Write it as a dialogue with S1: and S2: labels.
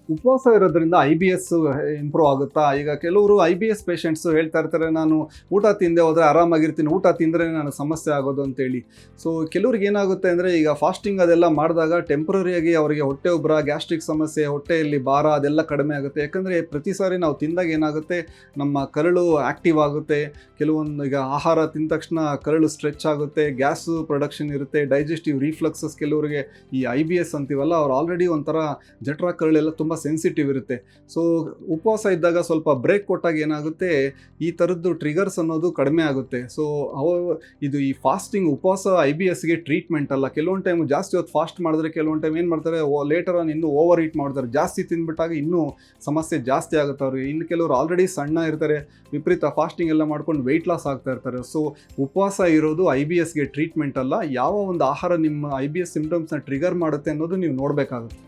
S1: ಉಪವಾಸ ಇರೋದ್ರಿಂದ IBS improve ಆಗುತ್ತಾ? ಈಗ ಕೆಲವರು IBS ಪೇಷಂಟ್ಸು ಹೇಳ್ತಾ ಇರ್ತಾರೆ, ನಾನು ಊಟ ತಿಂದೆ ಹೋದರೆ ಆರಾಮಾಗಿರ್ತೀನಿ, ಊಟ ತಿಂದರೆ ನನಗೆ ಸಮಸ್ಯೆ ಆಗೋದು ಅಂತೇಳಿ. ಸೊ ಕೆಲವ್ರಿಗೆ ಏನಾಗುತ್ತೆ ಅಂದರೆ, ಈಗ ಫಾಸ್ಟಿಂಗ್ ಅದೆಲ್ಲ ಮಾಡಿದಾಗ ಟೆಂಪ್ರರಿಯಾಗಿ ಅವರಿಗೆ ಹೊಟ್ಟೆ ಉಬ್ಬರ, ಗ್ಯಾಸ್ಟ್ರಿಕ್ ಸಮಸ್ಯೆ, ಹೊಟ್ಟೆಯಲ್ಲಿ ಭಾರ ಅದೆಲ್ಲ ಕಡಿಮೆ ಆಗುತ್ತೆ. ಯಾಕಂದರೆ ಪ್ರತಿ ಸಾರಿ ನಾವು ತಿಂದಾಗ ಏನಾಗುತ್ತೆ, ನಮ್ಮ ಕರಳು ಆ್ಯಕ್ಟಿವ್ ಆಗುತ್ತೆ. ಕೆಲವೊಂದು ಈಗ ಆಹಾರ ತಿಂದ ತಕ್ಷಣ ಕರಳು ಸ್ಟ್ರೆಚ್ ಆಗುತ್ತೆ, ಗ್ಯಾಸು ಪ್ರೊಡಕ್ಷನ್ ಇರುತ್ತೆ, ಡೈಜೆಸ್ಟಿವ್ ರಿಫ್ಲಕ್ಸಸ್ ಕೆಲವರಿಗೆ ಈ IBS ಅಂತೀವಲ್ಲ, ಅವ್ರು ಆಲ್ರೆಡಿ ಒಂಥರ ಜಠರ ಕರಳೆಲ್ಲ ತುಂಬ ಸೆನ್ಸಿಟಿವ್ ಇರುತ್ತೆ. ಸೊ ಉಪವಾಸ ಇದ್ದಾಗ ಸ್ವಲ್ಪ ಬ್ರೇಕ್ ಕೊಟ್ಟಾಗ ಏನಾಗುತ್ತೆ, ಈ ಥರದ್ದು ಟ್ರಿಗರ್ಸ್ ಅನ್ನೋದು ಕಡಿಮೆ ಆಗುತ್ತೆ. ಸೊ ಇದು ಈ ಫಾಸ್ಟಿಂಗ್ ಉಪವಾಸ IBSಗೆ ಟ್ರೀಟ್ಮೆಂಟ್ ಅಲ್ಲ. ಕೆಲವೊಂದು ಟೈಮ್ ಜಾಸ್ತಿ ಹೊತ್ತು ಫಾಸ್ಟ್ ಮಾಡಿದ್ರೆ, ಕೆಲವೊಂದು ಟೈಮ್ ಏನು ಮಾಡ್ತಾರೆ, ಲೇಟರ್ ಆನ್ ಇನ್ನೂ ಓವರ್ ಈಟ್ ಮಾಡ್ತಾರೆ. ಜಾಸ್ತಿ ತಿಂದ್ಬಿಟ್ಟಾಗ ಇನ್ನೂ ಸಮಸ್ಯೆ ಜಾಸ್ತಿ ಆಗುತ್ತೆ ಅವ್ರಿಗೆ. ಇನ್ನು ಕೆಲವರು ಆಲ್ರೆಡಿ ಸಣ್ಣ ಇರ್ತಾರೆ, ವಿಪರೀತ ಫಾಸ್ಟಿಂಗ್ ಎಲ್ಲ ಮಾಡ್ಕೊಂಡು ವೆಯ್ಟ್ ಲಾಸ್ ಆಗ್ತಾ ಇರ್ತಾರೆ. ಸೊ ಉಪವಾಸ ಇರೋದು IBSಗೆ ಟ್ರೀಟ್ಮೆಂಟ್ ಅಲ್ಲ. ಯಾವ ಒಂದು ಆಹಾರ ನಿಮ್ಮ IBS ಸಿಂಪ್ಟಮ್ಸ್ನ ಟ್ರಿಗರ್ ಮಾಡುತ್ತೆ ಅನ್ನೋದು ನೀವು ನೋಡಬೇಕಾಗುತ್ತೆ.